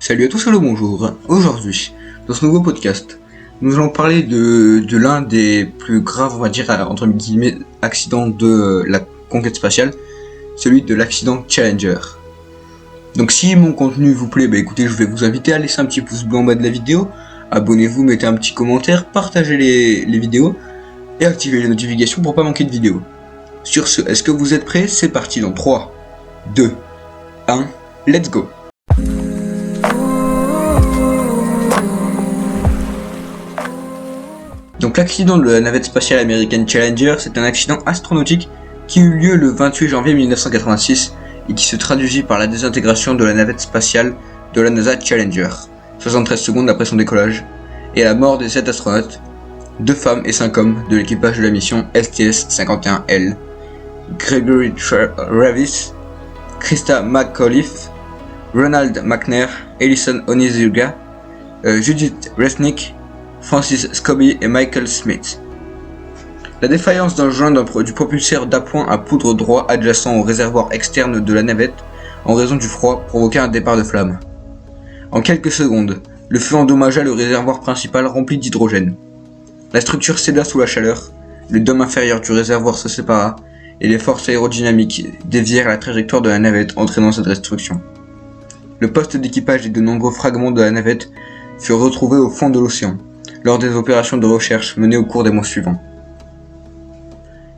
Salut à tous, hello, bonjour. Aujourd'hui, dans ce nouveau podcast, nous allons parler de l'un des plus graves, on va dire, entre guillemets, accidents de la conquête spatiale, celui de l'accident Challenger. Donc si mon contenu vous plaît, écoutez, je vais vous inviter à laisser un petit pouce bleu en bas de la vidéo, abonnez-vous, mettez un petit commentaire, partagez les vidéos et activez les notifications pour pas manquer de vidéos. Sur ce, est-ce que vous êtes prêts? C'est parti dans 3, 2, 1, let's go! Donc l'accident de la navette spatiale américaine Challenger, c'est un accident astronautique qui eut lieu le 28 janvier 1986 et qui se traduisit par la désintégration de la navette spatiale de la NASA Challenger, 73 secondes après son décollage, et la mort des 7 astronautes, 2 femmes et 5 hommes de l'équipage de la mission STS-51L, Gregory Travis, Krista McAuliffe, Ronald McNair, Ellison Onizuka, Judith Resnick, Francis Scobie et Michael Smith. La défaillance d'un joint du propulseur d'appoint à poudre droit adjacent au réservoir externe de la navette en raison du froid provoqua un départ de flammes. En quelques secondes, le feu endommagea le réservoir principal rempli d'hydrogène. La structure céda sous la chaleur, le dôme inférieur du réservoir se sépara et les forces aérodynamiques dévièrent la trajectoire de la navette entraînant cette destruction. Le poste d'équipage et de nombreux fragments de la navette furent retrouvés au fond de l'océan lors des opérations de recherche menées au cours des mois suivants.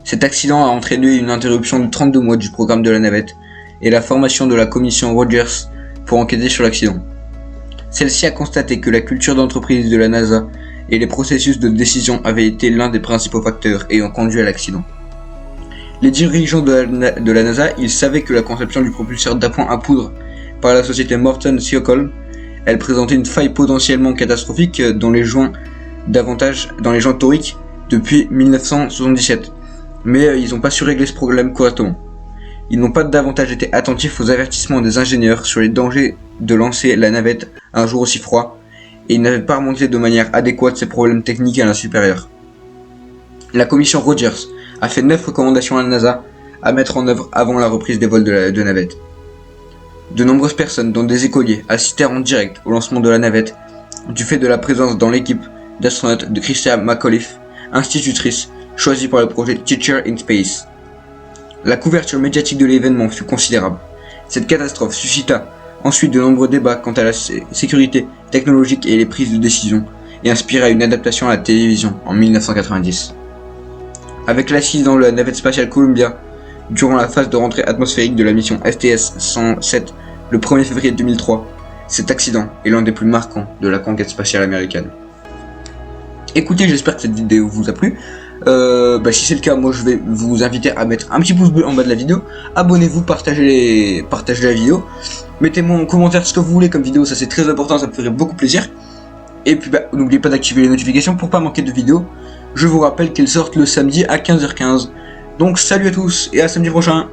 Cet accident a entraîné une interruption de 32 mois du programme de la navette et la formation de la commission Rogers pour enquêter sur l'accident. Celle-ci a constaté que la culture d'entreprise de la NASA et les processus de décision avaient été l'un des principaux facteurs ayant conduit à l'accident. Les dirigeants de la NASA, ils savaient que la conception du propulseur d'appoint à poudre par la société Morton Sciacol, elle présentait une faille potentiellement catastrophique dans les joints toriques depuis 1977, mais ils n'ont pas su régler ce problème correctement. Ils n'ont pas davantage été attentifs aux avertissements des ingénieurs sur les dangers de lancer la navette un jour aussi froid, et ils n'avaient pas remonté de manière adéquate ces problèmes techniques à la supérieure. La commission Rogers a fait 9 recommandations à la NASA à mettre en œuvre avant la reprise des vols de navette. De nombreuses personnes, dont des écoliers, assistèrent en direct au lancement de la navette, du fait de la présence dans l'équipe d'astronautes de Krista McAuliffe, institutrice, choisie par le projet Teacher in Space. La couverture médiatique de l'événement fut considérable. Cette catastrophe suscita ensuite de nombreux débats quant à la sécurité technologique et les prises de décision, et inspira une adaptation à la télévision en 1990. Avec l'accident de la navette spatiale Columbia, durant la phase de rentrée atmosphérique de la mission STS-107 le 1er février 2003, cet accident est l'un des plus marquants de la conquête spatiale américaine. Écoutez, j'espère que cette vidéo vous a plu. Si c'est le cas, moi je vais vous inviter à mettre un petit pouce bleu en bas de la vidéo. Abonnez-vous, partagez la vidéo. Mettez-moi en commentaire ce que vous voulez comme vidéo, ça c'est très important, ça me ferait beaucoup plaisir. Et puis n'oubliez pas d'activer les notifications pour pas manquer de vidéos. Je vous rappelle qu'elles sortent le samedi à 15h15. Donc salut à tous et à samedi prochain.